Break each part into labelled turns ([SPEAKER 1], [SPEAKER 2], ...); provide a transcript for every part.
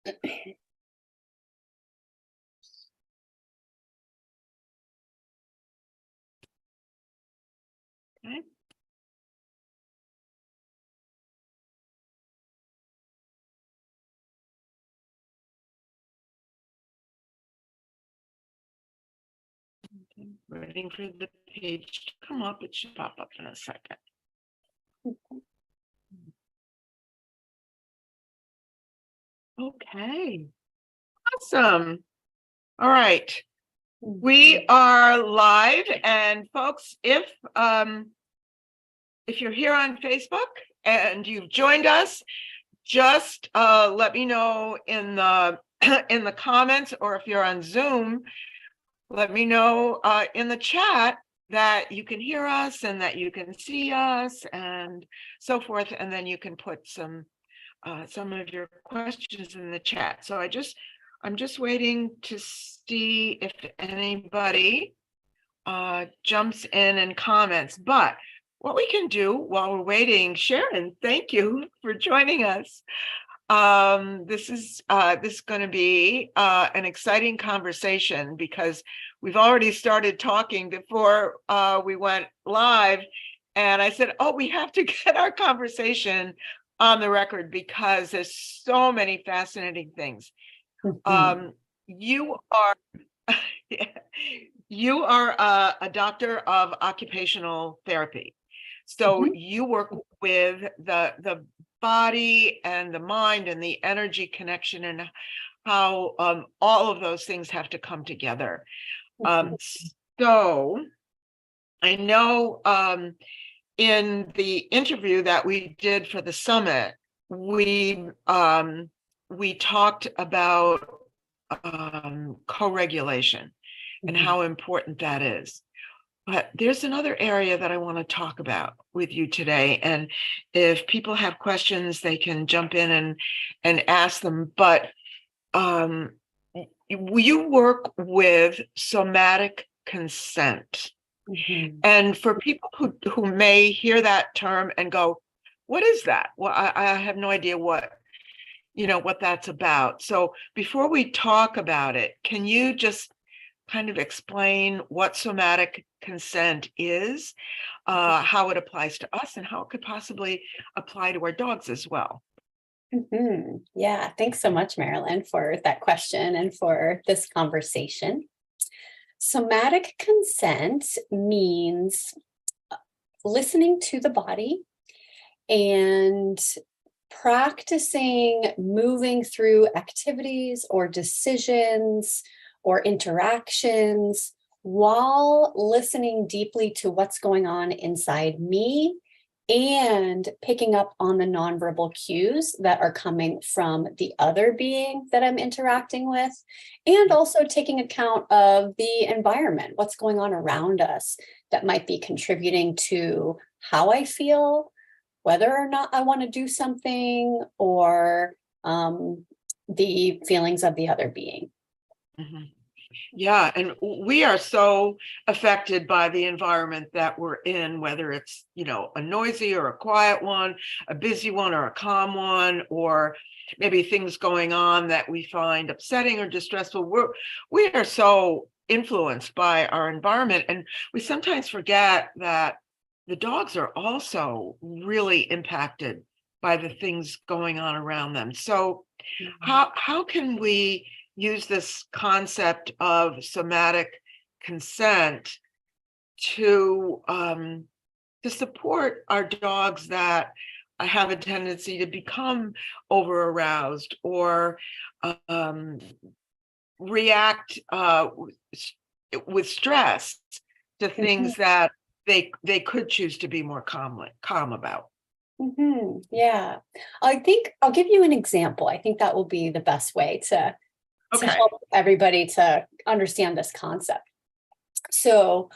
[SPEAKER 1] Okay. Waiting for the page to come up. It should pop up in a second. Okay. Awesome. All right. We are live, and folks, if you're here on Facebook and you've joined us, just let me know in the in the comments, or if you're on Zoom, let me know in the chat that you can hear us and that you can see us and so forth, and then you can put some of your questions in the chat. So I'm just waiting to see if anybody jumps in and comments. But what we can do while we're waiting, Sharon, thank you for joining us. This is going to be an exciting conversation, because we've already started talking before we went live, and I said, oh, we have to get our conversation on the record because there's so many fascinating things. You are you are a doctor of occupational therapy, so you work with the body and the mind and the energy connection, and how all of those things have to come together. So I know in the interview that we did for the summit, we talked about co-regulation and how important that is. But there's another area that I want to talk about with you today. And if people have questions, they can jump in and ask them. But you work with somatic consent. And for people who may hear that term and go, what is that? Well, I have no idea what that's about. So before we talk about it, can you just kind of explain what somatic consent is, how it applies to us, and how it could possibly apply to our dogs as well?
[SPEAKER 2] Yeah, thanks so much, Marilyn, for that question and for this conversation. Somatic consent means listening to the body and practicing moving through activities or decisions or interactions while listening deeply to what's going on inside me and picking up on the nonverbal cues that are coming from the other being that I'm interacting with, and also taking account of the environment, what's going on around us that might be contributing to how I feel, whether or not I want to do something, or the feelings of the other being.
[SPEAKER 1] Yeah, and we are so affected by the environment that we're in, whether it's, a noisy or a quiet one, a busy one or a calm one, or maybe things going on that we find upsetting or distressful. We are so influenced by our environment, and we sometimes forget that the dogs are also really impacted by the things going on around them. So how can we use this concept of somatic consent to support our dogs that have a tendency to become over aroused or react with stress to things that they could choose to be more calm about?
[SPEAKER 2] Yeah, I think I'll give you an example. I think that will be the best way to help everybody to understand this concept. So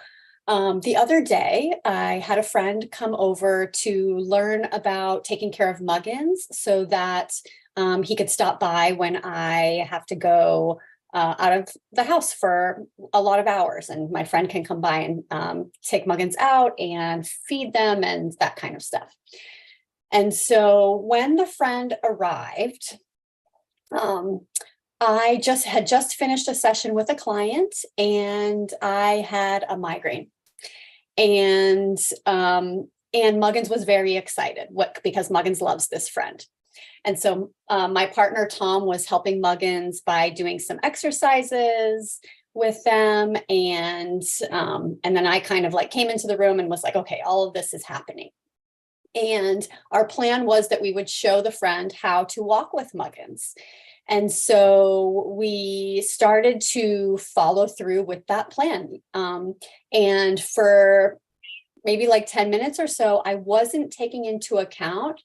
[SPEAKER 2] the other day, I had a friend come over to learn about taking care of muggins so that he could stop by when I have to go out of the house for a lot of hours, and my friend can come by and take muggins out and feed them and that kind of stuff. And so when the friend arrived, I had just finished a session with a client and I had a migraine. And Muggins was very excited because Muggins loves this friend. And so my partner, Tom, was helping Muggins by doing some exercises with them. And then I kind of like came into the room and was like, okay, all of this is happening. And our plan was that we would show the friend how to walk with Muggins. And so we started to follow through with that plan. And for maybe like 10 minutes or so, I wasn't taking into account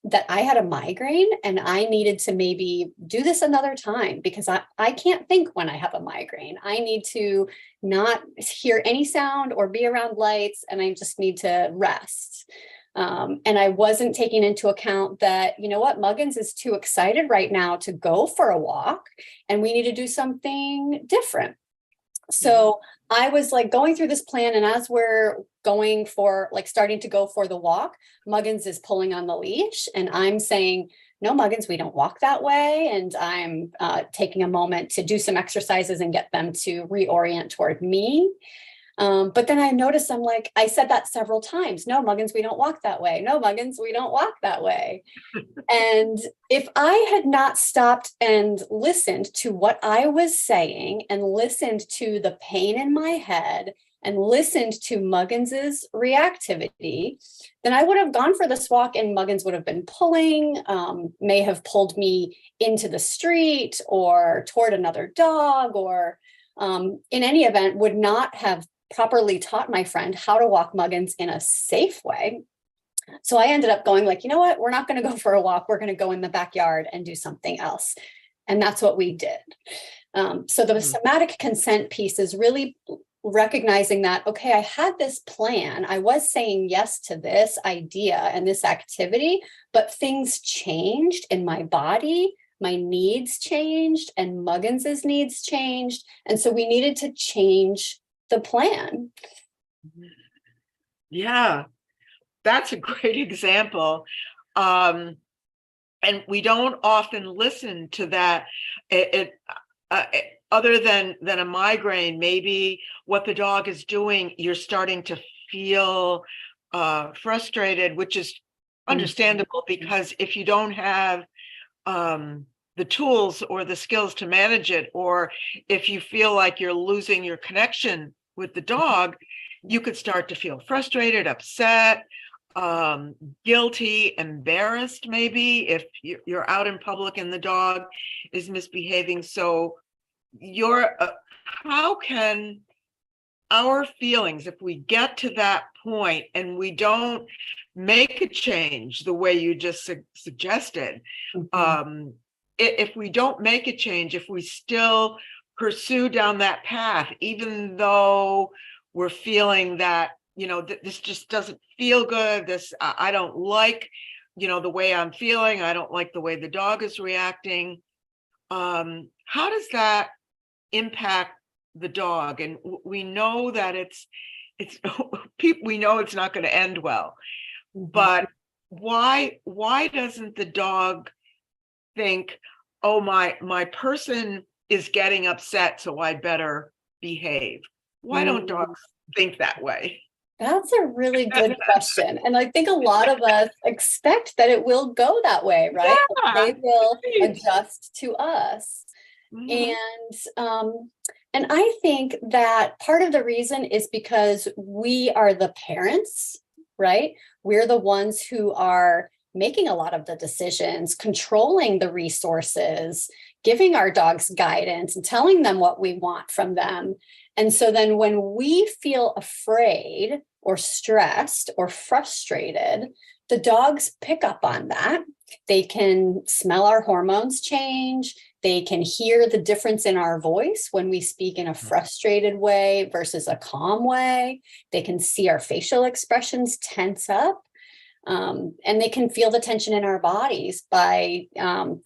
[SPEAKER 2] that I had a migraine and I needed to maybe do this another time because I can't think when I have a migraine. I need to not hear any sound or be around lights, and I just need to rest. And I wasn't taking into account that, you know what, Muggins is too excited right now to go for a walk and we need to do something different. So I was like going through this plan, and as we're going for like starting to go for the walk, Muggins is pulling on the leash and I'm saying, no, Muggins, we don't walk that way. And I'm taking a moment to do some exercises and get them to reorient toward me. But then I noticed I said that several times. No, Muggins, we don't walk that way. No, Muggins, we don't walk that way. And if I had not stopped and listened to what I was saying and listened to the pain in my head and listened to Muggins's reactivity, then I would have gone for this walk and Muggins would have been pulling, may have pulled me into the street or toward another dog, or in any event, would not have properly taught my friend how to walk Muggins in a safe way. So I ended up going like, you know what, we're not going to go for a walk. We're going to go in the backyard and do something else. And that's what we did. So the somatic consent piece is really recognizing that, okay, I had this plan. I was saying yes to this idea and this activity, but things changed in my body. My needs changed and Muggins's needs changed. And so we needed to change the plan.
[SPEAKER 1] Yeah, that's a great example. And we don't often listen to that. Other than a migraine, maybe what the dog is doing, you're starting to feel frustrated, which is understandable because if you don't have the tools or the skills to manage it, or if you feel like you're losing your connection with the dog, you could start to feel frustrated, upset, guilty, embarrassed, maybe if you're out in public and the dog is misbehaving. So how can our feelings, if we get to that point and we don't make a change the way you just suggested, if we don't make a change, if we still pursue down that path, even though we're feeling that, this just doesn't feel good, I don't like, the way I'm feeling, I don't like the way the dog is reacting, how does that impact the dog? And we know that we know it's not going to end well, but why doesn't the dog think, oh, my person is getting upset, so I better behave? Why don't dogs think that way?
[SPEAKER 2] That's a really good question. And I think a lot of us expect that it will go that way, right?
[SPEAKER 1] Yeah,
[SPEAKER 2] they will adjust to us.
[SPEAKER 1] Mm-hmm.
[SPEAKER 2] And I think that part of the reason is because we are the parents, right? We're the ones who are making a lot of the decisions, controlling the resources, giving our dogs guidance and telling them what we want from them. And so then when we feel afraid or stressed or frustrated, the dogs pick up on that. They can smell our hormones change. They can hear the difference in our voice when we speak in a frustrated way versus a calm way. They can see our facial expressions tense up. And they can feel the tension in our bodies by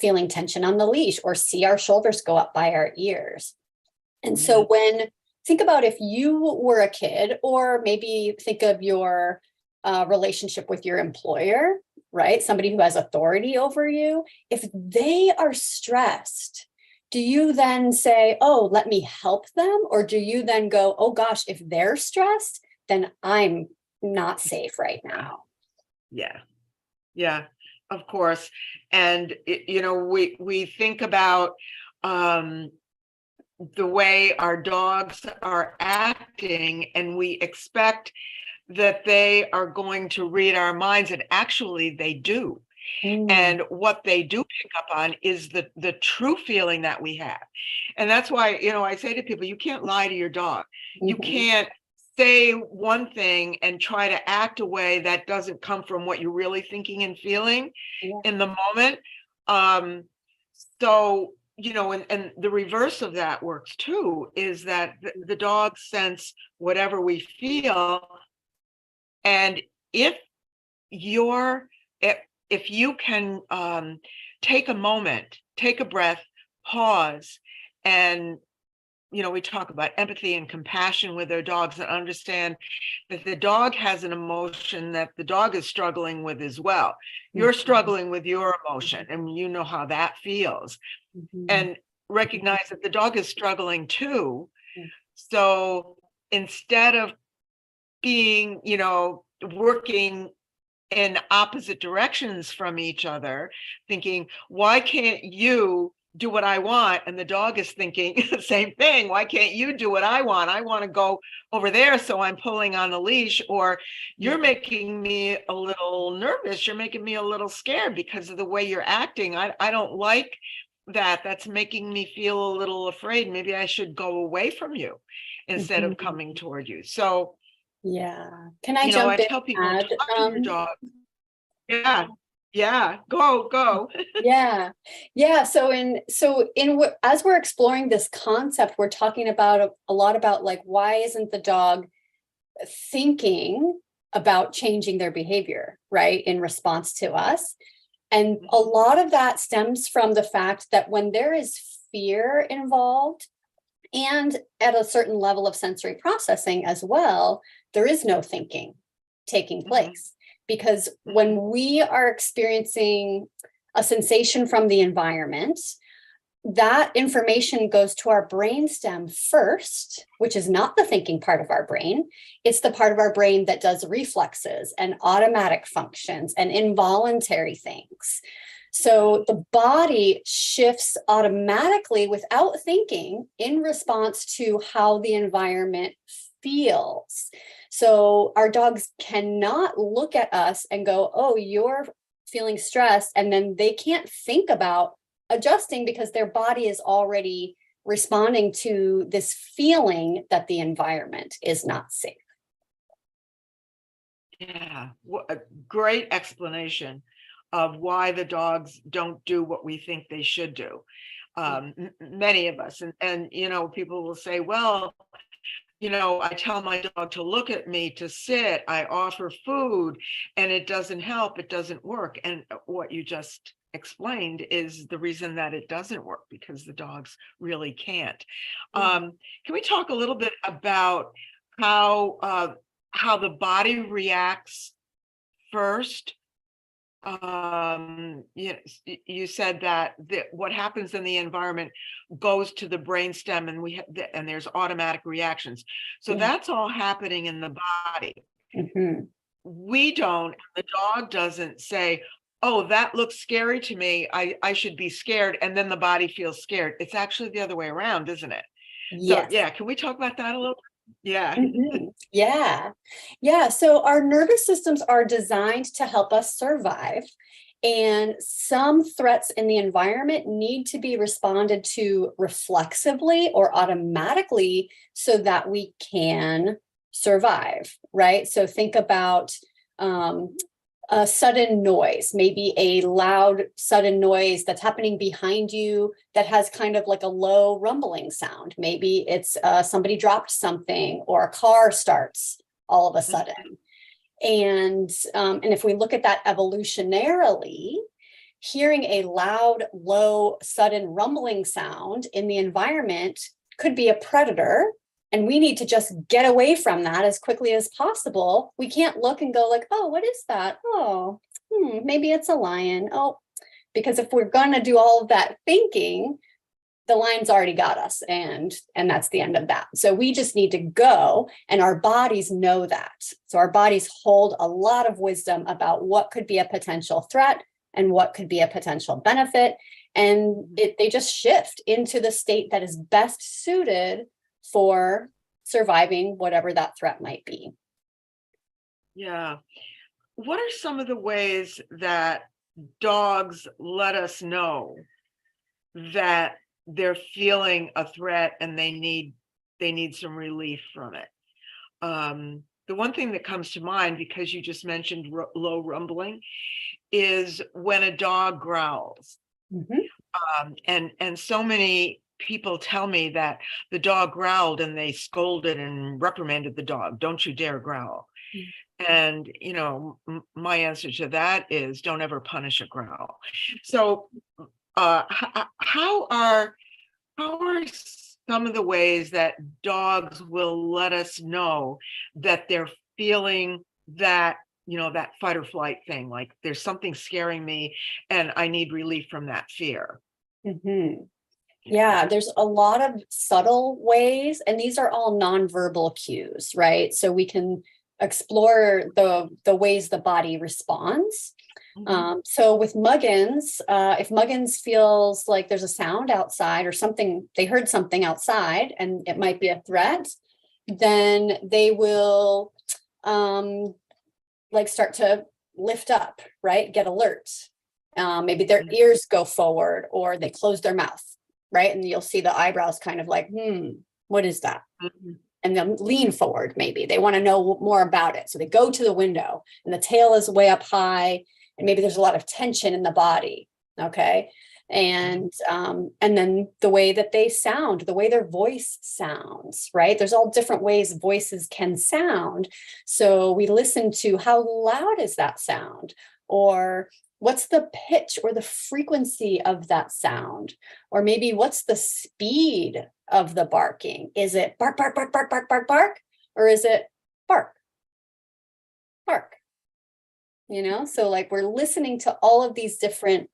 [SPEAKER 2] feeling tension on the leash, or see our shoulders go up by our ears. And so think about if you were a kid, or maybe think of your relationship with your employer. right? Somebody who has authority over you, if they are stressed, do you then say, oh, let me help them? Or do you then go, oh gosh, if they're stressed, then I'm not safe right now?
[SPEAKER 1] Yeah. Yeah, of course. And, we think about the way our dogs are acting, and we expect that they are going to read our minds, and actually they do. And what they do pick up on is the true feeling that we have. And that's why, I say to people, you can't lie to your dog. You can't say one thing and try to act a way that doesn't come from what you're really thinking and feeling in the moment. So, and the reverse of that works too, is that the dog sense whatever we feel. And if you're, if you can take a moment, take a breath, pause, and we talk about empathy and compassion with their dogs, and understand that the dog has an emotion that the dog is struggling with as well. You're struggling with your emotion, and you know how that feels. And recognize that the dog is struggling too. So instead of being, working in opposite directions from each other, thinking, why can't you do what I want? And the dog is thinking the same thing. Why can't you do what I want? I want to go over there, so I'm pulling on the leash. Or you're making me a little nervous. You're making me a little scared because of the way you're acting. I don't like that. That's making me feel a little afraid. Maybe I should go away from you instead of coming toward you. So
[SPEAKER 2] can I jump
[SPEAKER 1] I
[SPEAKER 2] in?
[SPEAKER 1] tell people, talk to your dog. Go.
[SPEAKER 2] So as we're exploring this concept, we're talking about a lot about, like, why isn't the dog thinking about changing their behavior, right, in response to us? And a lot of that stems from the fact that when there is fear involved, and at a certain level of sensory processing as well, there is no thinking taking place. Because when we are experiencing a sensation from the environment, that information goes to our brainstem first, which is not the thinking part of our brain. It's the part of our brain that does reflexes and automatic functions and involuntary things. So the body shifts automatically without thinking in response to how the environment feels. So our dogs cannot look at us and go, oh, you're feeling stressed. And then they can't think about adjusting because their body is already responding to this feeling that the environment is not safe.
[SPEAKER 1] Yeah, what a great explanation of why the dogs don't do what we think they should do. Many of us, and people will say, well, I tell my dog to look at me, to sit, I offer food, and it doesn't help, it doesn't work. And what you just explained is the reason that it doesn't work, because the dogs really can't. Can we talk a little bit about how the body reacts first? You said that what happens in the environment goes to the brainstem, and there's automatic reactions. So that's all happening in the body. We don't, the dog doesn't say, oh, that looks scary to me, I should be scared, and then the body feels scared. It's actually the other way around, isn't it?
[SPEAKER 2] Yes.
[SPEAKER 1] So can we talk about that a little bit?
[SPEAKER 2] So our nervous systems are designed to help us survive, and some threats in the environment need to be responded to reflexively or automatically so that we can survive, right? So think about a sudden noise, maybe a loud sudden noise that's happening behind you that has kind of like a low rumbling sound. Maybe it's somebody dropped something, or a car starts all of a sudden. And if we look at that evolutionarily, hearing a loud, low, sudden rumbling sound in the environment could be a predator. And we need to just get away from that as quickly as possible. We can't look and go like, oh, what is that? Oh, maybe it's a lion. Oh, because if we're going to do all of that thinking, the lion's already got us, and that's the end of that. So we just need to go, and our bodies know that. So our bodies hold a lot of wisdom about what could be a potential threat and what could be a potential benefit. And they just shift into the state that is best suited for surviving whatever that threat might be.
[SPEAKER 1] Yeah. What are some of the ways that dogs let us know that they're feeling a threat and they need some relief from it? The one thing that comes to mind, because you just mentioned low rumbling, is when a dog growls. And so many people tell me that the dog growled and they scolded and reprimanded the dog. Don't you dare growl. And, my answer to that is don't ever punish a growl. So how are some of the ways that dogs will let us know that they're feeling that, that fight or flight thing, like there's something scaring me and I need relief from that fear?
[SPEAKER 2] Yeah, there's a lot of subtle ways, and these are all nonverbal cues, right? So we can explore the ways the body responds. So with Muggins, if Muggins feels like there's a sound outside or something, they heard something outside and it might be a threat, then they will start to lift up, right? Get alert. Maybe their ears go forward or they close their mouth, right? And you'll see the eyebrows kind of like, what is that? And they'll lean forward, maybe. They want to know more about it. So they go to the window and the tail is way up high and maybe there's a lot of tension in the body, okay? And then the way that they sound, the way their voice sounds, right? There's all different ways voices can sound. So we listen to how loud is that sound? Or what's the pitch or the frequency of that sound? Or maybe what's the speed of the barking? Is it bark, bark, bark, bark, bark, bark, bark? Or is it bark, bark? So like we're listening to all of these different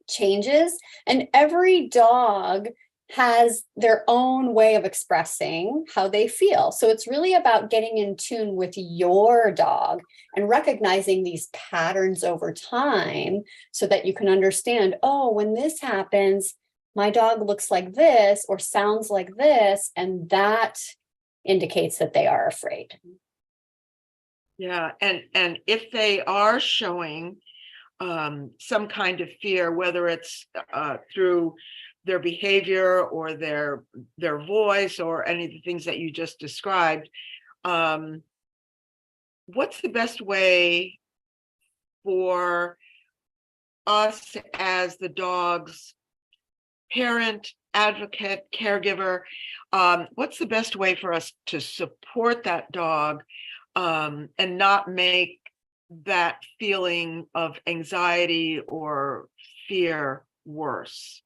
[SPEAKER 2] changes, and every dog has their own way of expressing how they feel. So it's really about getting in tune with your dog and recognizing these patterns over time so that you can understand, oh, when this happens, my dog looks like this or sounds like this, and that indicates that they are afraid.
[SPEAKER 1] Yeah, and if they are showing some kind of fear, whether it's through their behavior or their voice or any of the things that you just described, what's the best way for us as the dog's parent, advocate, caregiver? What's the best way for us to support that dog and not make that feeling of anxiety or fear worse?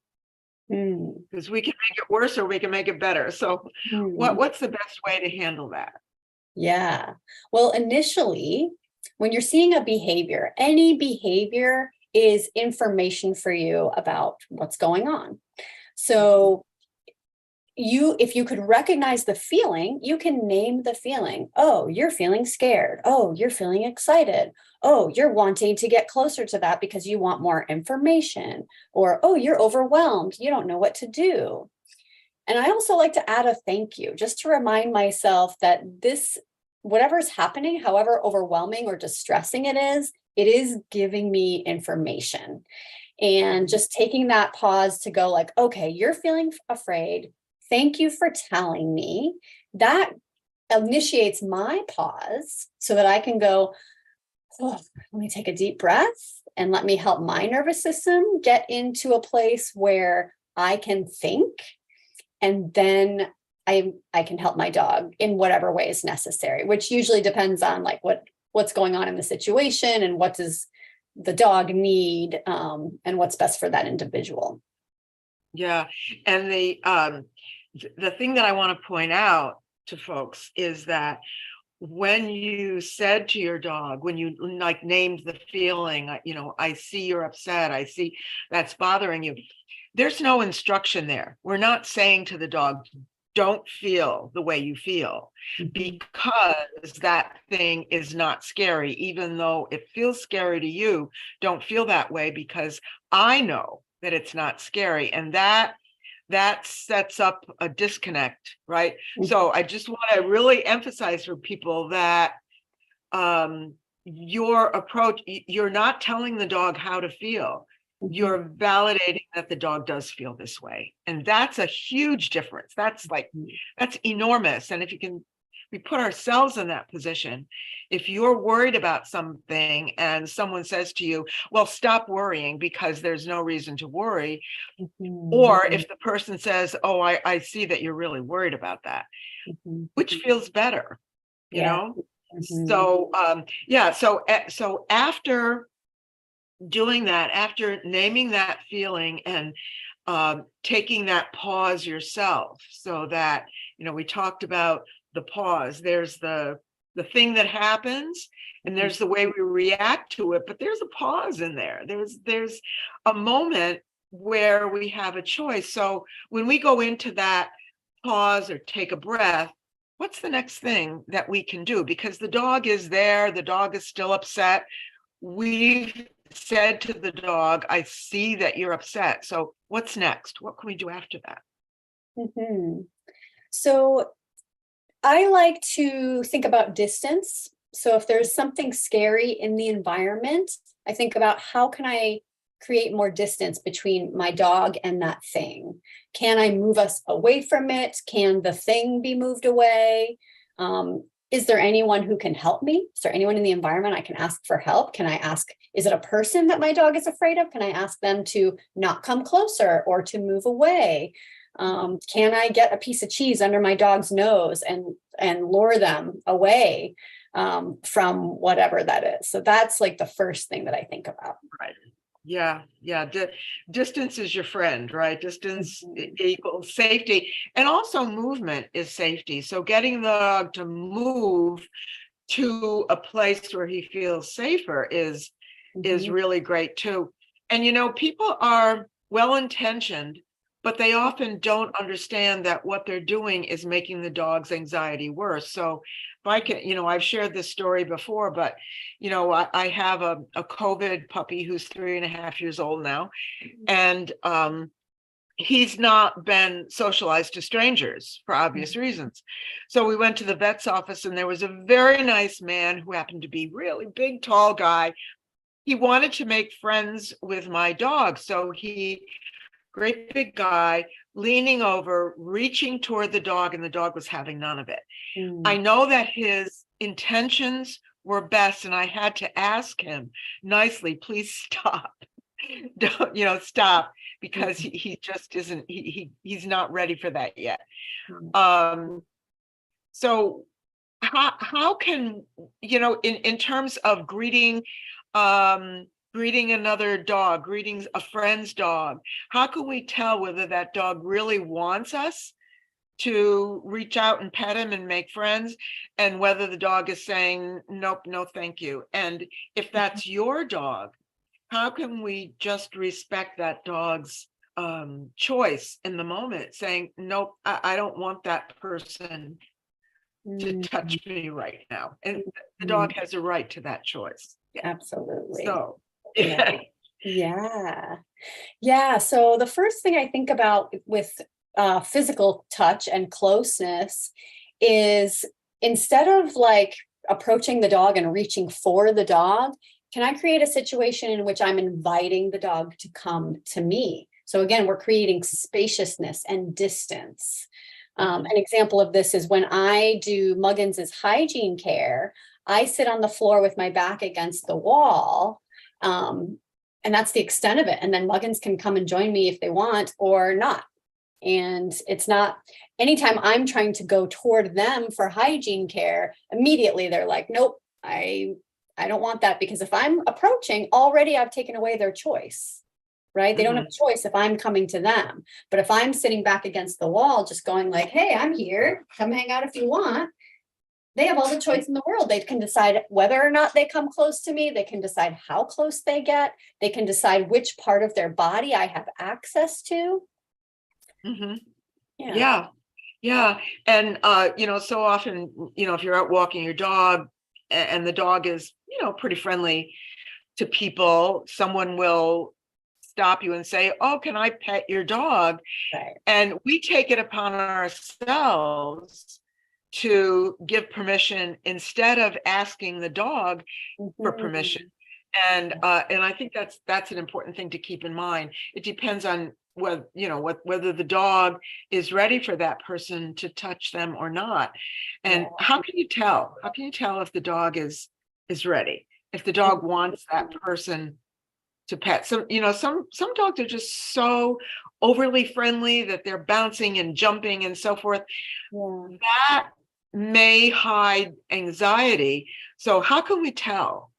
[SPEAKER 1] Because we can make it worse or we can make it better. So what's the best way to handle that?
[SPEAKER 2] Yeah. Well, initially, when you're seeing a behavior, any behavior is information for you about what's going on. So if you could recognize the feeling, you can name the feeling. Oh, you're feeling scared. Oh, you're feeling excited. Oh, you're wanting to get closer to that because you want more information. Or, oh, you're overwhelmed. You don't know what to do. And I also like to add a thank you, just to remind myself that whatever's happening, however overwhelming or distressing it is giving me information. And just taking that pause to go like, okay, you're feeling afraid. Thank you for telling me. That initiates my pause so that I can go, oh, let me take a deep breath and let me help my nervous system get into a place where I can think. And then I can help my dog in whatever way is necessary, which usually depends on like what's going on in the situation and what does the dog need and what's best for that individual.
[SPEAKER 1] Yeah. And the thing that I want to point out to folks is that when you said to your dog, when you like named the feeling, I see you're upset, I see that's bothering you. There's no instruction there. We're not saying to the dog, don't feel the way you feel, because that thing is not scary. Even though it feels scary to you, don't feel that way, because I know that it's not scary. And that sets up a disconnect, right? So I just want to really emphasize for people that your approach, you're not telling the dog how to feel. You're validating that the dog does feel this way. And that's a huge difference. That's enormous. And if we put ourselves in that position, if you're worried about something and someone says to you, well, stop worrying because there's no reason to worry. Or if the person says, oh, I see that you're really worried about that, which feels better, you know? So, so after doing that, after naming that feeling and taking that pause yourself, so that, we talked about the pause, there's the thing that happens and there's the way we react to it, but there's a pause in there. There's a moment where we have a choice. So when we go into that pause or take a breath, what's the next thing that we can do? Because the dog is there, the dog is still upset. We've said to the dog, I see that you're upset. So what's next? What can we do after that?
[SPEAKER 2] So I like to think about distance. So if there's something scary in the environment, I think about how can I create more distance between my dog and that thing? Can I move us away from it? Can the thing be moved away? Is there anyone who can help me? Is there anyone in the environment I can ask for help? Can I ask, is it a person that my dog is afraid of? Can I ask them to not come closer or to move away? Can I get a piece of cheese under my dog's nose and lure them away from whatever that is? So that's like the first thing that I think about.
[SPEAKER 1] Right. Yeah. Distance is your friend, right? Distance equals safety, and also movement is safety. So getting the dog to move to a place where he feels safer is really great too. And people are well-intentioned, but they often don't understand that what they're doing is making the dog's anxiety worse. So if I can, I've shared this story before, but, I have a COVID puppy who's 3.5 years old now. And he's not been socialized to strangers for obvious reasons. So we went to the vet's office and there was a very nice man who happened to be really big, tall guy. He wanted to make friends with my dog. So great big guy, leaning over, reaching toward the dog, and the dog was having none of it. I know that his intentions were best, and I had to ask him nicely, please stop. Don't, stop, because he just isn't, he's not ready for that yet. So how can, in terms of greeting another dog, greeting a friend's dog, how can we tell whether that dog really wants us to reach out and pet him and make friends, and whether the dog is saying, nope, no, thank you? And if that's your dog, how can we just respect that dog's choice in the moment, saying, nope, I don't want that person to touch me right now. And the dog has a right to that choice.
[SPEAKER 2] Absolutely.
[SPEAKER 1] So
[SPEAKER 2] yeah. So the first thing I think about with physical touch and closeness is, instead of like approaching the dog and reaching for the dog, can I create a situation in which I'm inviting the dog to come to me? So again, we're creating spaciousness and distance. An example of this is when I do Muggins's hygiene care, I sit on the floor with my back against the wall. And that's the extent of it. And then Muggins can come and join me if they want or not. And it's not, anytime I'm trying to go toward them for hygiene care, immediately they're like, nope, I don't want that, because if I'm approaching, already I've taken away their choice, right? They don't have a choice if I'm coming to them. But if I'm sitting back against the wall, just going like, hey, I'm here, come hang out if you want, They have all the choice in the world. They can decide whether or not they come close to me. They can decide how close they get. They can decide which part of their body I have access to.
[SPEAKER 1] Mhm.
[SPEAKER 2] Yeah.
[SPEAKER 1] Yeah. Yeah. And, so often, if you're out walking your dog and the dog is, pretty friendly to people, someone will stop you and say, "Oh, can I pet your dog?"
[SPEAKER 2] Right.
[SPEAKER 1] And we take it upon ourselves to give permission instead of asking the dog for permission.
[SPEAKER 2] Mhm.
[SPEAKER 1] And I think that's an important thing to keep in mind. It depends on whether the dog is ready for that person to touch them or not. And
[SPEAKER 2] Yeah.
[SPEAKER 1] how can you tell? How can you tell if the dog is ready? If the dog wants that person to pet. Some dogs are just so overly friendly that they're bouncing and jumping and so forth.
[SPEAKER 2] Yeah.
[SPEAKER 1] That may hide anxiety. So how can we tell?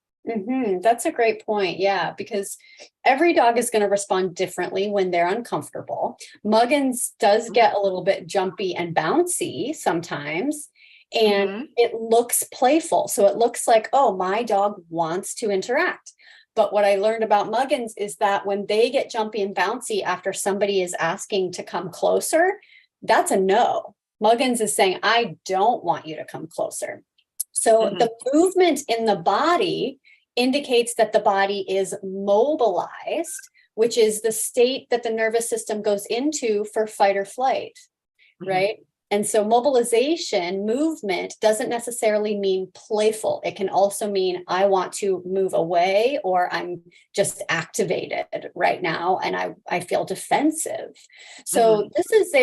[SPEAKER 2] That's a great point. Yeah, because every dog is going to respond differently when they're uncomfortable. Muggins does get a little bit jumpy and bouncy sometimes, and
[SPEAKER 1] Mhm.
[SPEAKER 2] it looks playful. So it looks like, oh, my dog wants to interact. But what I learned about Muggins is that when they get jumpy and bouncy after somebody is asking to come closer, that's a no. Muggins is saying, I don't want you to come closer. So
[SPEAKER 1] Mhm.
[SPEAKER 2] the movement in the body indicates that the body is mobilized, which is the state that the nervous system goes into for fight or flight,
[SPEAKER 1] Mhm.
[SPEAKER 2] right? And so mobilization, movement doesn't necessarily mean playful. It can also mean I want to move away, or I'm just activated right now and I feel defensive. So
[SPEAKER 1] Mhm.
[SPEAKER 2] this is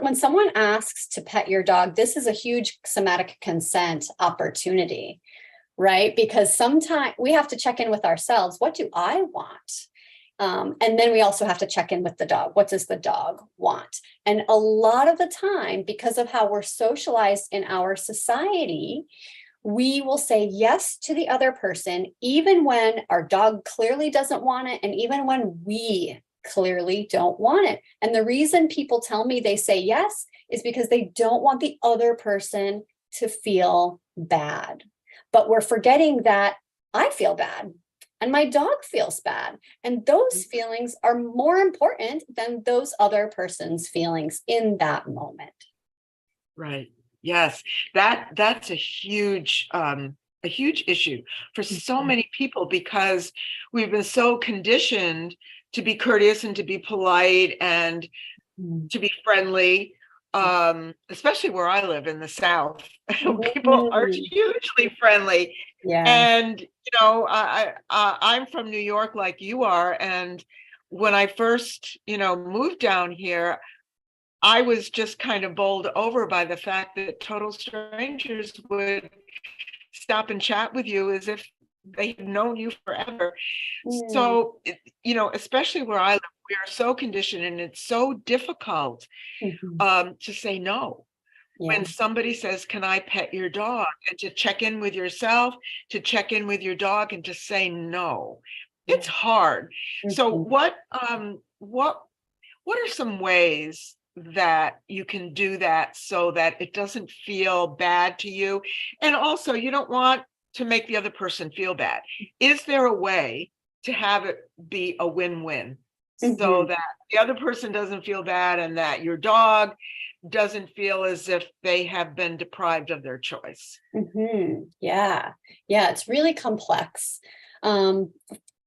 [SPEAKER 2] when someone asks to pet your dog, this is a huge somatic consent opportunity, right? Because sometimes we have to check in with ourselves. What do I want? And then we also have to check in with the dog. What does the dog want? And a lot of the time, because of how we're socialized in our society, we will say yes to the other person, even when our dog clearly doesn't want it, and even when we clearly don't want it. And the reason people tell me they say yes is because they don't want the other person to feel bad. But we're forgetting that I feel bad and my dog feels bad. And those feelings are more important than those other person's feelings in that moment.
[SPEAKER 1] Right. Yes. That's a huge issue for so many people, because we've been so conditioned to be courteous and to be polite and to be friendly, especially where I live in the South. People are
[SPEAKER 2] Mhm.
[SPEAKER 1] hugely friendly.
[SPEAKER 2] Yeah.
[SPEAKER 1] And I'm from New York like you are, and when I first moved down here, I was just kind of bowled over by the fact that total strangers would stop and chat with you as if they had known you forever.
[SPEAKER 2] Mm.
[SPEAKER 1] So, especially where I live, we are so conditioned, and it's so difficult
[SPEAKER 2] Mhm.
[SPEAKER 1] to say no.
[SPEAKER 2] Yeah.
[SPEAKER 1] When somebody says, "Can I pet your dog?" and to check in with yourself, to check in with your dog, and to say no, it's
[SPEAKER 2] Yeah.
[SPEAKER 1] hard. So,
[SPEAKER 2] Mhm.
[SPEAKER 1] what are some ways that you can do that so that it doesn't feel bad to you? And also, you don't want to make the other person feel bad. Is there a way to have it be a win-win so
[SPEAKER 2] Mhm.
[SPEAKER 1] that the other person doesn't feel bad and that your dog doesn't feel as if they have been deprived of their choice?
[SPEAKER 2] Yeah. Yeah. It's really complex. Um,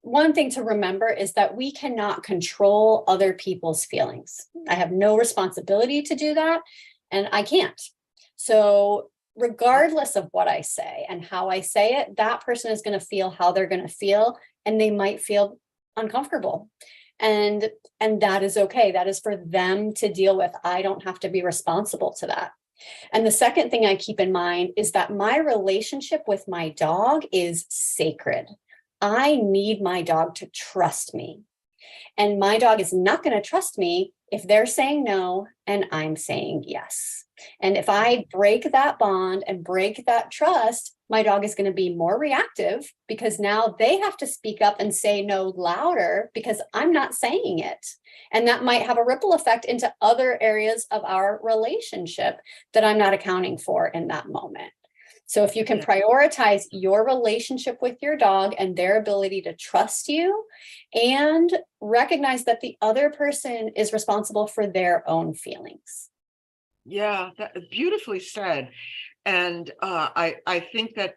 [SPEAKER 2] One thing to remember is that we cannot control other people's feelings. I have no responsibility to do that, and I can't. So, regardless of what I say and how I say it, that person is going to feel how they're going to feel, and they might feel uncomfortable. And that is okay. That is for them to deal with. I don't have to be responsible to that. And the second thing I keep in mind is that my relationship with my dog is sacred. I need my dog to trust me. And my dog is not going to trust me if they're saying no and I'm saying yes. And if I break that bond and break that trust, my dog is going to be more reactive because now they have to speak up and say no louder because I'm not saying it. And that might have a ripple effect into other areas of our relationship that I'm not accounting for in that moment. So if you can prioritize your relationship with your dog and their ability to trust you, and recognize that the other person is responsible for their own feelings.
[SPEAKER 1] Yeah, that beautifully said. And I think that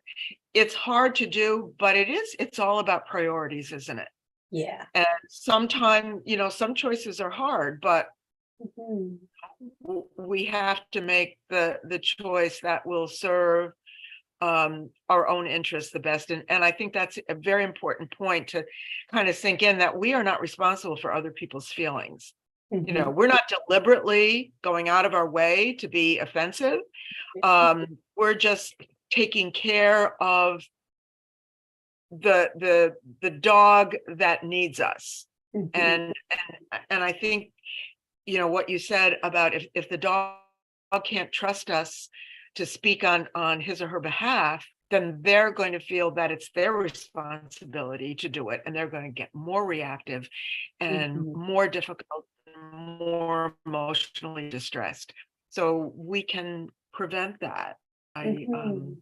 [SPEAKER 1] it's hard to do, but it's all about priorities, isn't it?
[SPEAKER 2] Yeah.
[SPEAKER 1] And sometimes, some choices are hard, but
[SPEAKER 2] Mhm.
[SPEAKER 1] we have to make the choice that will serve our own interests the best. And I think that's a very important point to kind of sink in, that we are not responsible for other people's feelings.
[SPEAKER 2] Mhm.
[SPEAKER 1] We're not deliberately going out of our way to be offensive. We're just taking care of the dog that needs us.
[SPEAKER 2] Mhm.
[SPEAKER 1] And I think, what you said about if the dog can't trust us to speak on his or her behalf, then they're going to feel that it's their responsibility to do it, and they're going to get more reactive and
[SPEAKER 2] Mhm.
[SPEAKER 1] more difficult, more emotionally distressed. So we can prevent that by
[SPEAKER 2] Mhm.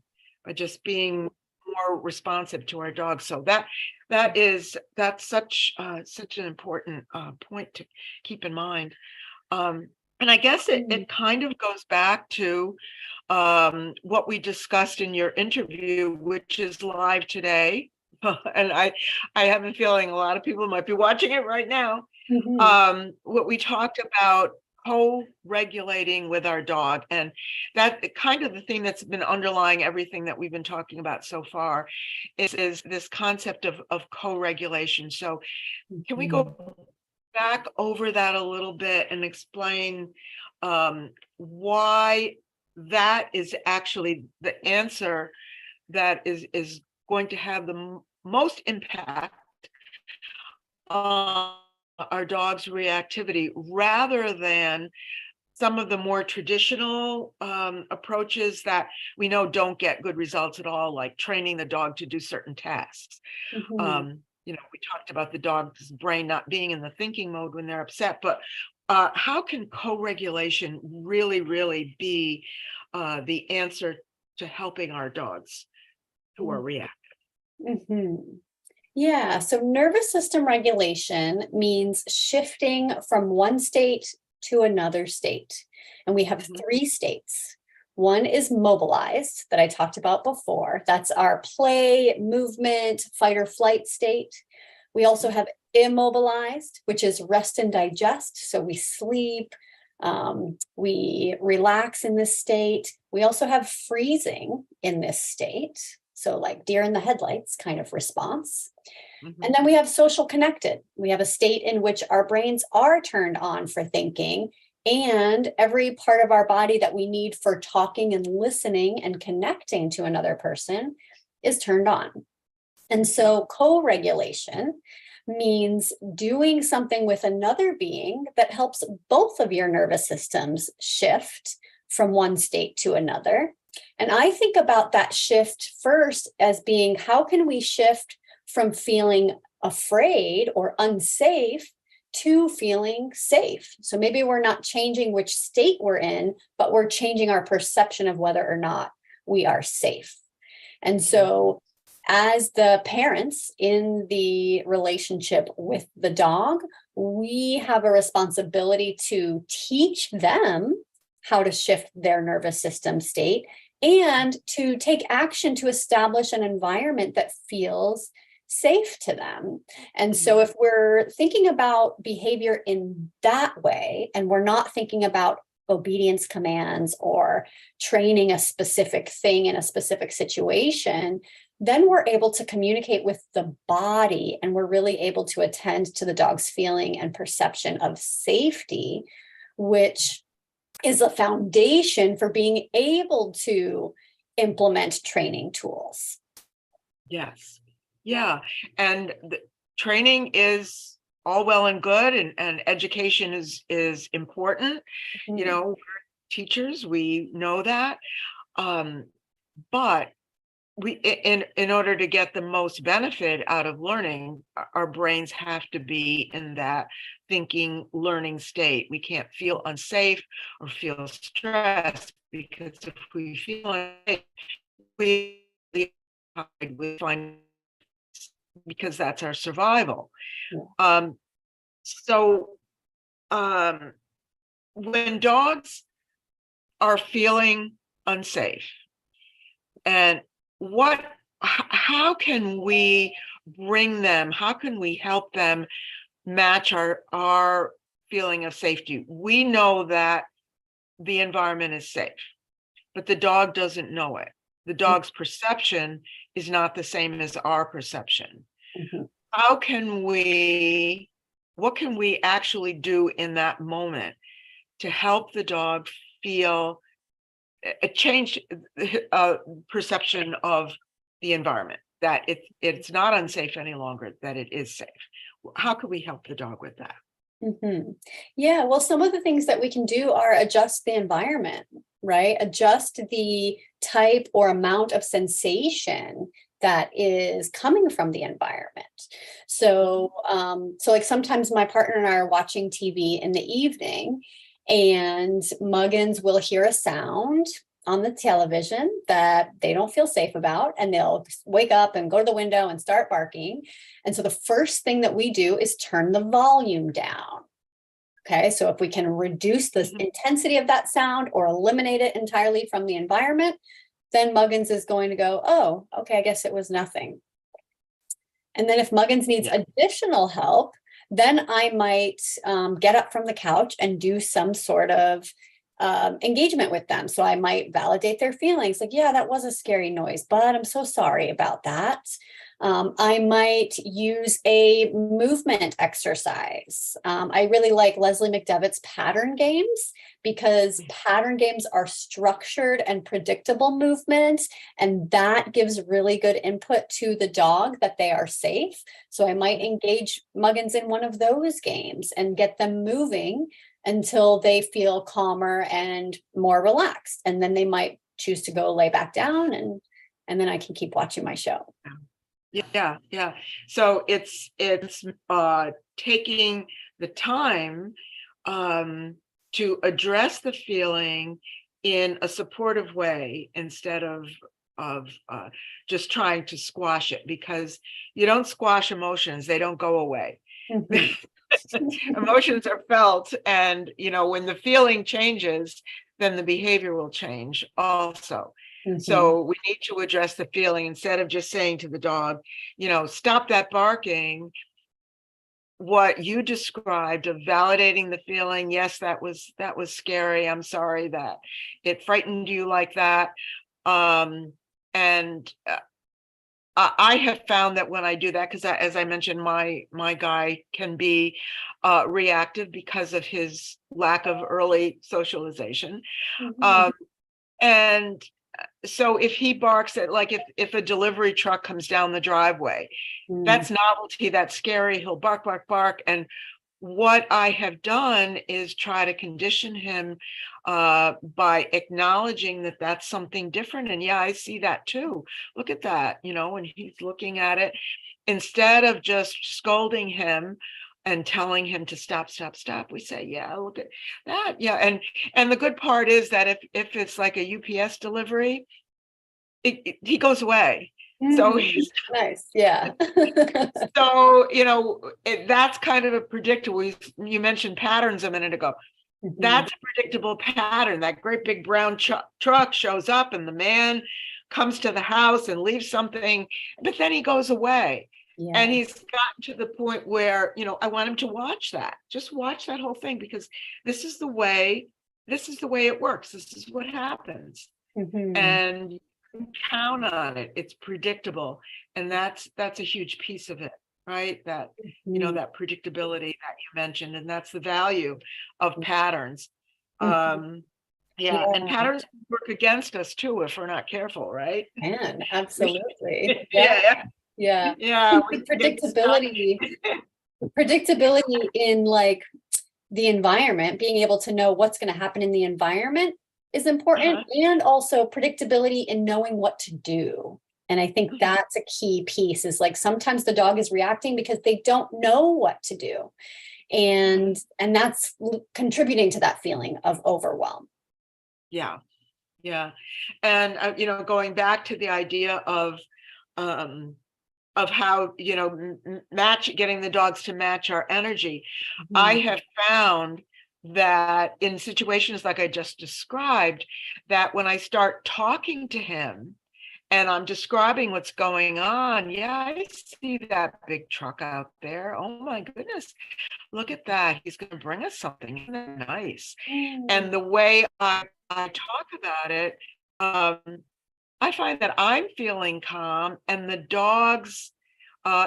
[SPEAKER 1] just being more responsive to our dogs. So that's such an important point to keep in mind. And I guess it kind of goes back to what we discussed in your interview, which is live today. And I have a feeling a lot of people might be watching it right now.
[SPEAKER 2] Mhm.
[SPEAKER 1] What we talked about, co-regulating with our dog, and that kind of the thing that's been underlying everything that we've been talking about so far is this concept of co-regulation. So can we
[SPEAKER 2] Mhm.
[SPEAKER 1] go back over that a little bit and explain why that is actually the answer that is going to have the most impact on our dog's reactivity, rather than some of the more traditional approaches that we know don't get good results at all, like training the dog to do certain tasks.
[SPEAKER 2] Mhm.
[SPEAKER 1] We talked about the dog's brain not being in the thinking mode when they're upset, but how can co-regulation really, really be the answer to helping our dogs who are reactive?
[SPEAKER 2] Mhm. Yeah, so nervous system regulation means shifting from one state to another state. And we have
[SPEAKER 1] Mhm,
[SPEAKER 2] three states. One is mobilized, that I talked about before. That's our play, movement, fight or flight state. We also
[SPEAKER 1] mhm,
[SPEAKER 2] have immobilized, which is rest and digest. So we sleep, we relax in this state. We also have freezing in this state. So, like deer in the headlights kind of response. And
[SPEAKER 1] mhm,
[SPEAKER 2] then we have social connected. We have a state in which our brains are turned on for thinking, and every part of our body that we need for talking and listening and connecting to another person is turned on. And
[SPEAKER 1] mhm,
[SPEAKER 2] so co regulation means doing something with another being that helps both of your nervous systems shift from one state to another. And I think about that shift first as being, how can we shift from feeling afraid or unsafe to feeling safe? So maybe we're not changing which state we're in, but we're changing our perception of whether or not we are safe. And
[SPEAKER 1] mhm,
[SPEAKER 2] so, as the parents in the relationship with the dog, we have a responsibility to teach them how to shift their nervous system state and to take action to establish an environment that feels safe to them. And so,
[SPEAKER 1] mhm,
[SPEAKER 2] if we're thinking about behavior in that way, and we're not thinking about obedience commands or training a specific thing in a specific situation, then we're able to communicate with the body, and we're really able to attend to the dog's feeling and perception of safety, which is a foundation for being able to implement training tools.
[SPEAKER 1] yes. Yeah. And the training is all well and good, and education is important.
[SPEAKER 2] Mhm.
[SPEAKER 1] We're teachers, we know that. Um, but in order to get the most benefit out of learning, our brains have to be in that thinking, learning state. We can't feel unsafe or feel stressed, because if we feel unsafe, we find, because that's our survival.
[SPEAKER 2] Yeah.
[SPEAKER 1] So when dogs are feeling unsafe, and how can we bring them, how can we help them match our feeling of safety? We know that the environment is safe, but the dog doesn't know it. The dog's perception is not the same as our perception.
[SPEAKER 2] Mhm.
[SPEAKER 1] What can we actually do in that moment to help the dog feel a change perception of the environment, that it's not unsafe any longer, that it is safe? How can we help the dog with that?
[SPEAKER 2] Mhm. Yeah, well, some of the things that we can do are adjust the environment, right? Adjust the type or amount of sensation that is coming from the environment. So, so like sometimes my partner and I are watching TV in the evening, and Muggins will hear a sound on the television that they don't feel safe about, and they'll wake up and go to the window and start barking. And so the first thing that we do is turn the volume down. Okay, so if we can reduce the intensity of that sound or eliminate it entirely from the environment, then Muggins is going to go, oh, okay, I guess it was nothing. And then if Muggins needs additional help, then I might get up from the couch and do some sort of engagement with them. So I might validate their feelings, like, yeah, that was a scary noise, but I'm so sorry about that. I might use a movement exercise. I really like Leslie McDevitt's pattern games, because pattern games are structured and predictable movements, and that gives really good input to the dog that they are safe. So I might engage Muggins in one of those games and get them moving until they feel calmer and more relaxed. And then they might choose to go lay back down, and then I can keep watching my show.
[SPEAKER 1] Yeah. So it's taking the time to address the feeling in a supportive way, instead of just trying to squash it, because you don't squash emotions, they don't go away. Emotions are felt, and when the feeling changes, then the behavior will change also. So we need to address the feeling, instead of just saying to the dog, stop that barking. What you described of validating the feeling, yes, that was scary. I'm sorry that it frightened you like that. And I have found that when I do that, because as I mentioned, my guy can be reactive because of his lack of early socialization. And so if he barks at, like, if a delivery truck comes down the driveway, that's novelty, that's scary, he'll bark. And what I have done is try to condition him by acknowledging that that's something different. And yeah, I see that too. Look at that, when he's looking at it, instead of just scolding him and telling him to stop, we say, yeah, look at that. Yeah. And the good part is that if it's like a UPS delivery, he goes away. So he's
[SPEAKER 2] nice. Yeah.
[SPEAKER 1] so that's kind of a predictable. You mentioned patterns a minute ago. That's a predictable pattern. That great big brown truck shows up, and the man comes to the house and leaves something, but then he goes away. And he's gotten to the point where, I want him to watch that. Just watch that whole thing, because this is the way it works. This is what happens. And you can count on it. It's predictable. And that's a huge piece of it, right? That, that predictability that you mentioned, and that's the value of patterns. And patterns work against us too if we're not careful, right?
[SPEAKER 2] And absolutely.
[SPEAKER 1] Yeah.
[SPEAKER 2] Predictability in like the environment, being able to know what's going to happen in the environment is important, and also predictability in knowing what to do. And I think that's a key piece, is like sometimes the dog is reacting because they don't know what to do. And that's contributing to that feeling of overwhelm.
[SPEAKER 1] Yeah. Yeah. And, going back to the idea um, of how, getting the dogs to match our energy. I have found that in situations like I just described, that when I start talking to him and I'm describing what's going on, yeah, I see that big truck out there. Oh my goodness, look at that. He's going to bring us something. Isn't that nice? And the way I talk about it, I find that I'm feeling calm and the dog's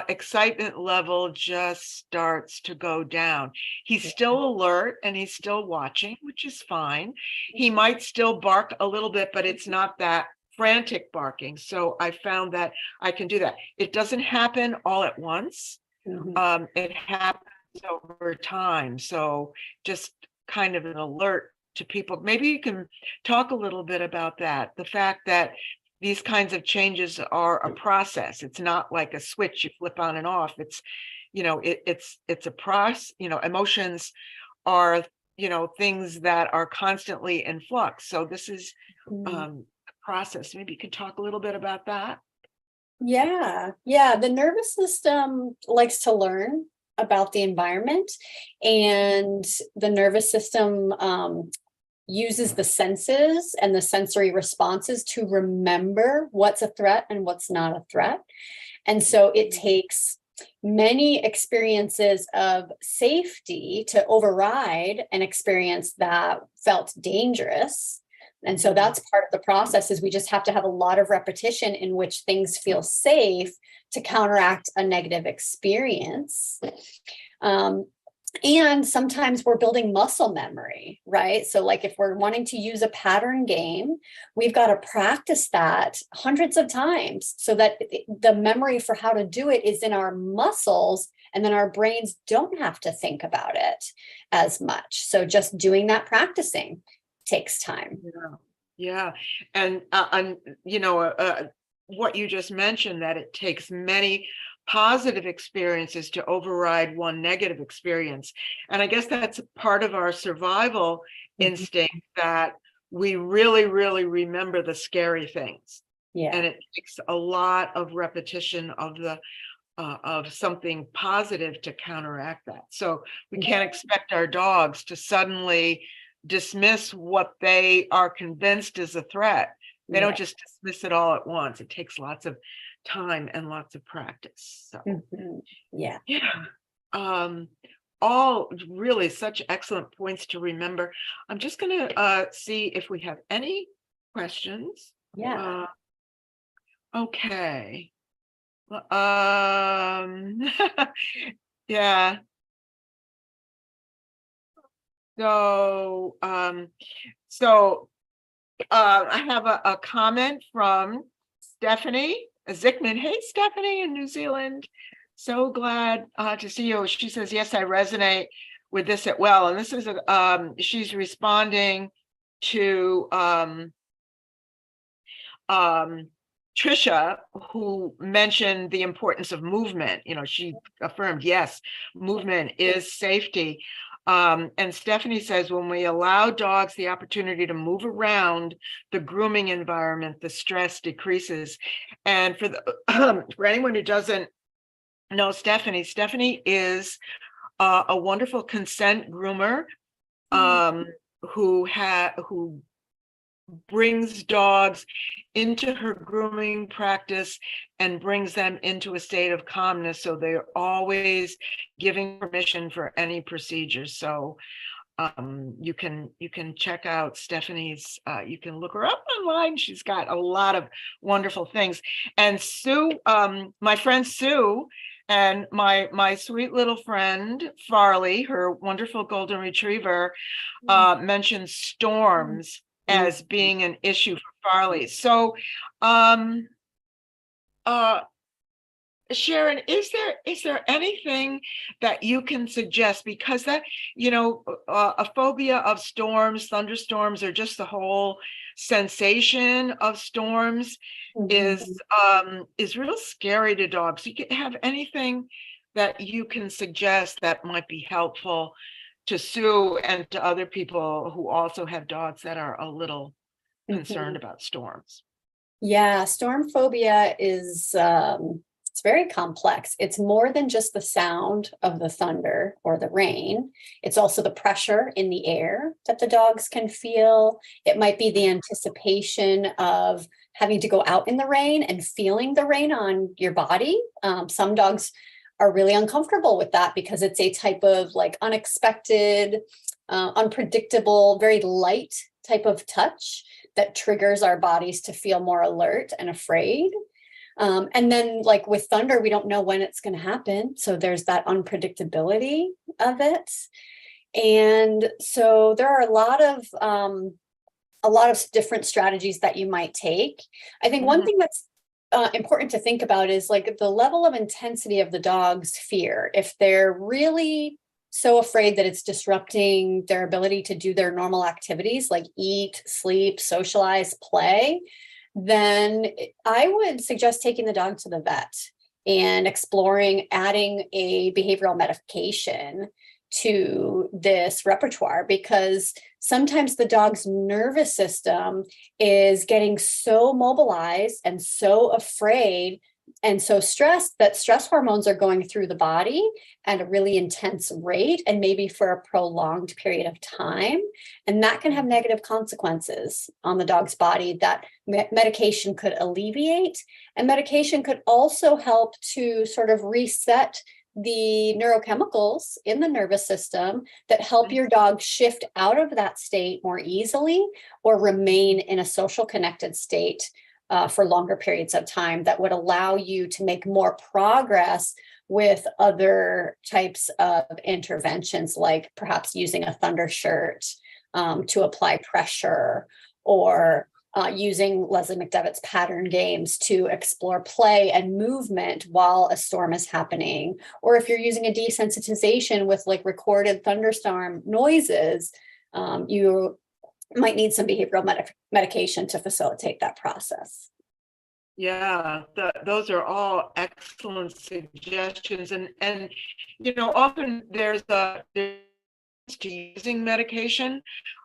[SPEAKER 1] excitement level just starts to go down. He's still alert and he's still watching, which is fine. He might still bark a little bit, but it's not that frantic barking. So I found that I can do that. It doesn't happen all at once. It happens over time. So just kind of an alert to people. Maybe you can talk a little bit about that. The fact that these kinds of changes are a process. It's not like a switch you flip on and off. It's, it's a process. Emotions are, things that are constantly in flux. So this is a process. Maybe you could talk a little bit about that.
[SPEAKER 2] Yeah. The nervous system likes to learn about the environment, and the nervous system uses the senses and the sensory responses to remember what's a threat and what's not a threat. And so it takes many experiences of safety to override an experience that felt dangerous. And so that's part of the process, is we just have to have a lot of repetition in which things feel safe to counteract a negative experience. And sometimes we're building muscle memory, right? So like if we're wanting to use a pattern game, we've got to practice that hundreds of times so that the memory for how to do it is in our muscles, and then our brains don't have to think about it as much. So just doing that, practicing, takes time.
[SPEAKER 1] Yeah. And, what you just mentioned, that it takes many positive experiences to override one negative experience. And I guess that's part of our survival instinct, that we really, really remember the scary things.
[SPEAKER 2] Yeah.
[SPEAKER 1] And it takes a lot of repetition of something positive to counteract that. So we can't expect our dogs to suddenly dismiss what they are convinced is a threat. They don't just dismiss it all at once. It takes lots of time and lots of practice. So
[SPEAKER 2] yeah.
[SPEAKER 1] All really such excellent points to remember. I'm just gonna see if we have any questions. Okay. Yeah. So I have a comment from Stephanie Zickman. Hey, Stephanie in New Zealand. So glad to see you. She says, yes, I resonate with this as well. And this is she's responding to Trisha, who mentioned the importance of movement. She affirmed, yes, movement is safety. And Stephanie says, when we allow dogs the opportunity to move around the grooming environment, the stress decreases. And for anyone who doesn't know Stephanie is a wonderful consent groomer who brings dogs into her grooming practice and brings them into a state of calmness. So they're always giving permission for any procedures. So you can check out Stephanie's, you can look her up online. She's got a lot of wonderful things. And Sue, my friend Sue, and my sweet little friend Farley, her wonderful golden retriever, mentioned storms as being an issue for Farley. So Sharon, is there anything that you can suggest? Because that, a phobia of storms, thunderstorms, or just the whole sensation of storms is real scary to dogs. You can have anything that you can suggest that might be helpful to Sue and to other people who also have dogs that are a little concerned about storms.
[SPEAKER 2] Yeah, storm phobia is it's very complex. It's more than just the sound of the thunder or the rain. It's also the pressure in the air that the dogs can feel. It might be the anticipation of having to go out in the rain and feeling the rain on your body. Some dogs are really uncomfortable with that because it's a type of like unexpected, unpredictable, very light type of touch that triggers our bodies to feel more alert and afraid. And then like with thunder, we don't know when it's going to happen. So there's that unpredictability of it. And so there are a lot of different strategies that you might take. I think one thing that's important to think about is like the level of intensity of the dog's fear. If they're really so afraid that it's disrupting their ability to do their normal activities like eat, sleep, socialize, play, then I would suggest taking the dog to the vet and exploring adding a behavioral medication to this repertoire, because sometimes the dog's nervous system is getting so mobilized and so afraid and so stressed that stress hormones are going through the body at a really intense rate and maybe for a prolonged period of time. And that can have negative consequences on the dog's body that medication could alleviate. And medication could also help to sort of reset the neurochemicals in the nervous system that help your dog shift out of that state more easily or remain in a social connected state for longer periods of time that would allow you to make more progress with other types of interventions, like perhaps using a thunder shirt to apply pressure, or using Leslie McDevitt's pattern games to explore play and movement while a storm is happening. Or if you're using a desensitization with like recorded thunderstorm noises, you might need some behavioral medication to facilitate that process.
[SPEAKER 1] Yeah, those are all excellent suggestions. And you know, often there's to using medication,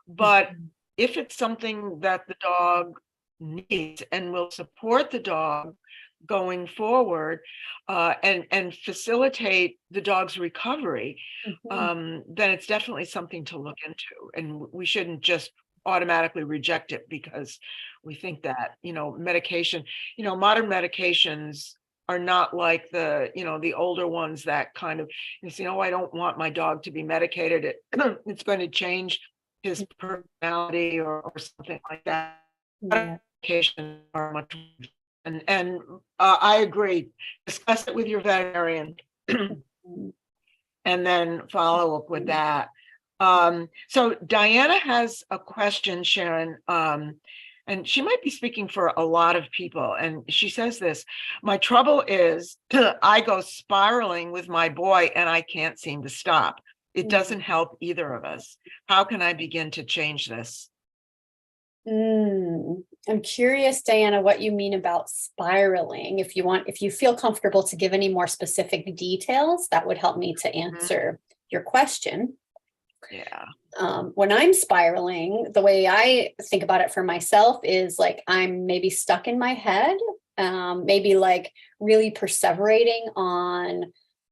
[SPEAKER 1] but if it's something that the dog needs and will support the dog going forward and facilitate the dog's recovery, then it's definitely something to look into. And we shouldn't just automatically reject it because we think that, you know, medication, you know, modern medications are not like the, you know, the older ones that kind of, you say, oh, I don't want my dog to be medicated. It's going to change his personality or something like that.
[SPEAKER 2] Yeah.
[SPEAKER 1] Medications are much, and I agree. Discuss it with your veterinarian, and then follow up with that. So Diana has a question, Sharon, and she might be speaking for a lot of people. And she says this: my trouble is I go spiraling with my boy and I can't seem to stop. It doesn't help either of us. How can I begin to change this?
[SPEAKER 2] I'm curious, Diana, what you mean about spiraling. If you feel comfortable to give any more specific details, that would help me to answer your question.
[SPEAKER 1] Yeah.
[SPEAKER 2] When I'm spiraling, the way I think about it for myself is like I'm maybe stuck in my head, maybe like really perseverating on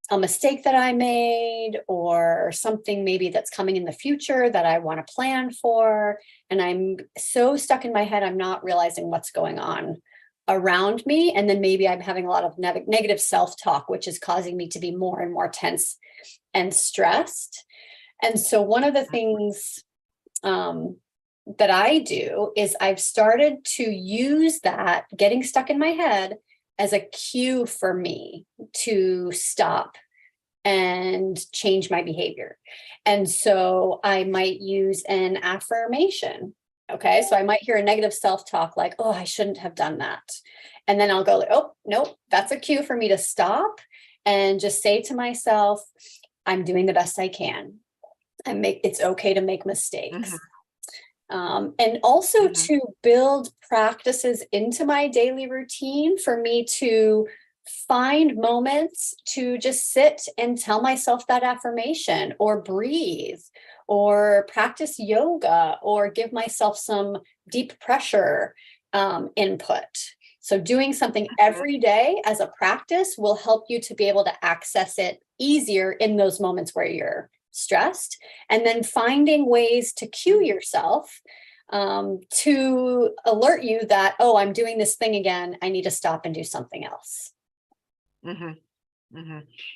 [SPEAKER 2] a mistake that I made or something maybe that's coming in the future that I want to plan for. And I'm so stuck in my head, I'm not realizing what's going on around me. And then maybe I'm having a lot of negative self-talk, which is causing me to be more and more tense and stressed. And so one of the things that I do is I've started to use that getting stuck in my head as a cue for me to stop and change my behavior. And so I might use an affirmation. Okay. So I might hear a negative self-talk like, oh, I shouldn't have done that. And then I'll go like, oh, nope, that's a cue for me to stop and just say to myself, I'm doing the best I can. It's okay to make mistakes. And also to build practices into my daily routine for me to find moments to just sit and tell myself that affirmation, or breathe, or practice yoga, or give myself some deep pressure input. So doing something every day as a practice will help you to be able to access it easier in those moments where you're stressed, and then finding ways to cue yourself to alert you that, oh, I'm doing this thing again. I need to stop and do something else.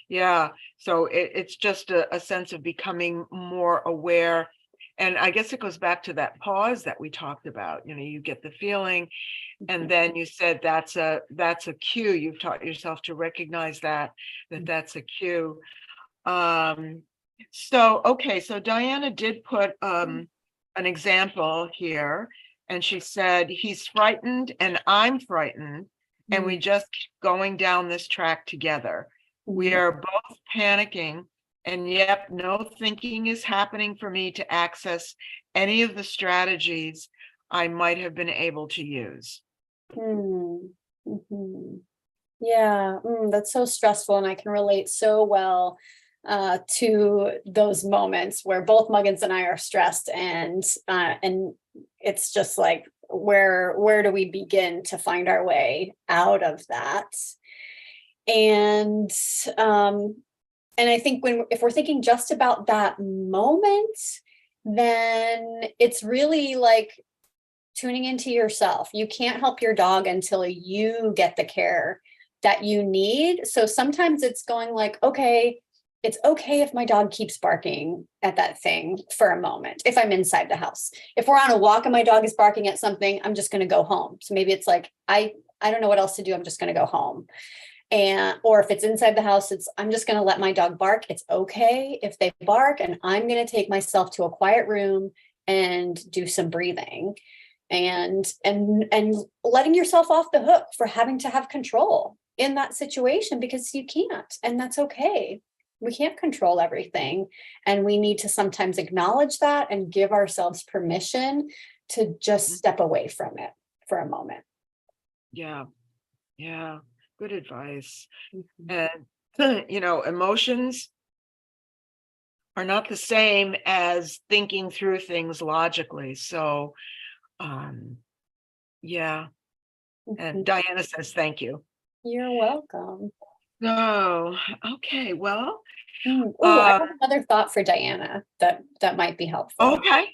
[SPEAKER 1] Yeah. So it's just a sense of becoming more aware. And I guess it goes back to that pause that we talked about. You get the feeling, and then you said that's a cue. You've taught yourself to recognize that's a cue. So okay, so Diana did put an example here, and she said, he's frightened and I'm frightened, and we just keep going down this track together. We are both panicking, and yet no thinking is happening for me to access any of the strategies I might have been able to use.
[SPEAKER 2] Yeah, that's so stressful, and I can relate so well to those moments where both Muggins and I are stressed, and it's just like, where do we begin to find our way out of that? And I think if we're thinking just about that moment, then it's really like tuning into yourself. You can't help your dog until you get the care that you need. So sometimes it's going like, okay, it's okay if my dog keeps barking at that thing for a moment, if I'm inside the house. If we're on a walk and my dog is barking at something, I'm just going to go home. So maybe it's like, I don't know what else to do. I'm just going to go home. Or if it's inside the house, I'm just going to let my dog bark. It's okay if they bark, and I'm going to take myself to a quiet room and do some breathing, and letting yourself off the hook for having to have control in that situation, because you can't, and that's okay. We can't control everything, and we need to sometimes acknowledge that and give ourselves permission to just step away from it for a moment.
[SPEAKER 1] Yeah. Good advice. And emotions are not the same as thinking through things logically. So yeah. And Diana says thank you.
[SPEAKER 2] You're welcome.
[SPEAKER 1] Oh, okay. Well,
[SPEAKER 2] I have another thought for Diana that might be helpful.
[SPEAKER 1] Okay.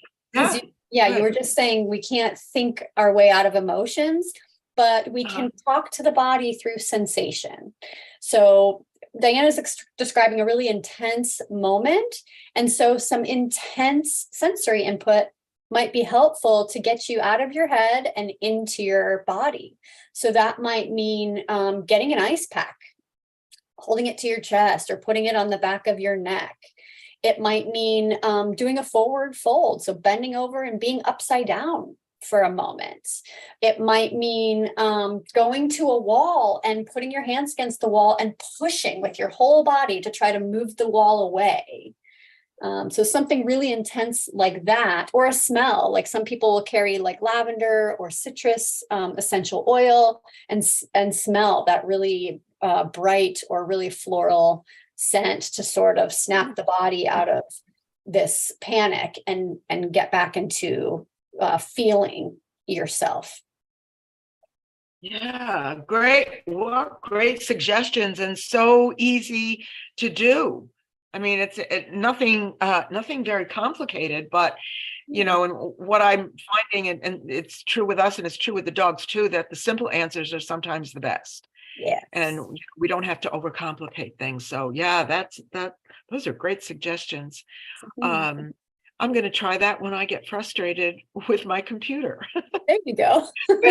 [SPEAKER 2] Yeah. You were just saying we can't think our way out of emotions, but we can talk to the body through sensation. So Diana's describing a really intense moment, and so some intense sensory input might be helpful to get you out of your head and into your body. So that might mean getting an ice pack, holding it to your chest, or putting it on the back of your neck. It might mean doing a forward fold, so bending over and being upside down for a moment. It might mean going to a wall and putting your hands against the wall and pushing with your whole body to try to move the wall away. So something really intense like that, or a smell, like some people will carry like lavender or citrus essential oil and smell that really bright or really floral scent to sort of snap the body out of this panic and get back into feeling yourself.
[SPEAKER 1] Yeah, great. Well, great suggestions, and so easy to do. I mean, it's nothing very complicated, but and what I'm finding, and it's true with us, and it's true with the dogs too, that the simple answers are sometimes the best.
[SPEAKER 2] Yes.
[SPEAKER 1] And we don't have to overcomplicate things. So yeah, those are great suggestions. I'm going to try that when I get frustrated with my computer.
[SPEAKER 2] There you go.
[SPEAKER 1] When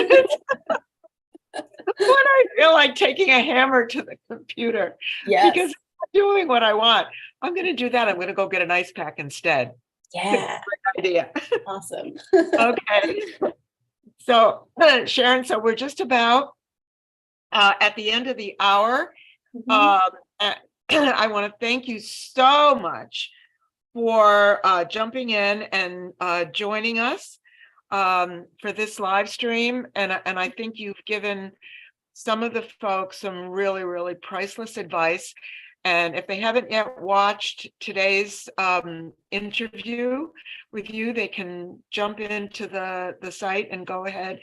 [SPEAKER 1] I feel like taking a hammer to the computer,
[SPEAKER 2] yes,
[SPEAKER 1] because I'm doing what I want. I'm going to do that. I'm going to go get an ice pack instead.
[SPEAKER 2] Yeah.
[SPEAKER 1] Great idea.
[SPEAKER 2] Awesome.
[SPEAKER 1] Okay. So Sharon, so we're just about at the end of the hour. I want to thank you so much for jumping in and joining us for this live stream. And I think you've given some of the folks some really, really priceless advice. And if they haven't yet watched today's interview with you, they can jump into the site and go ahead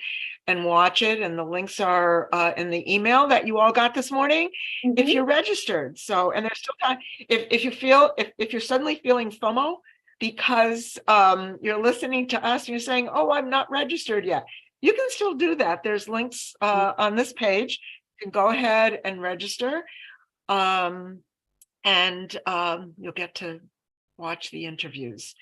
[SPEAKER 1] and watch it. And the links are in the email that you all got this morning, if
[SPEAKER 2] Mhm.
[SPEAKER 1] you're registered. So, and there's still time. If you feel, if you're suddenly feeling FOMO because you're listening to us and you're saying, oh, I'm not registered yet, you can still do that. There's links on this page. You can go ahead and register. And you'll get to watch the interviews.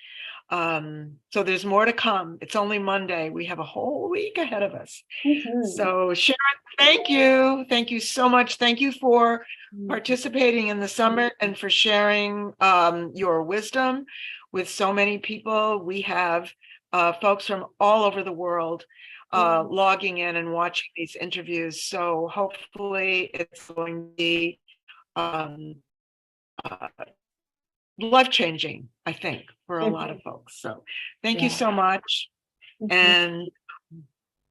[SPEAKER 1] So there's more to come. It's only Monday. We have a whole week ahead of us.
[SPEAKER 2] Mhm.
[SPEAKER 1] So Sharon, thank you. Thank you so much. Thank you for
[SPEAKER 2] Mhm.
[SPEAKER 1] participating in the summit and for sharing your wisdom with so many people. We have folks from all over the world logging in and watching these interviews. So hopefully it's going to be life-changing, I think, for a lot of folks. So thank you
[SPEAKER 2] Yeah.
[SPEAKER 1] so much.
[SPEAKER 2] Mhm.
[SPEAKER 1] And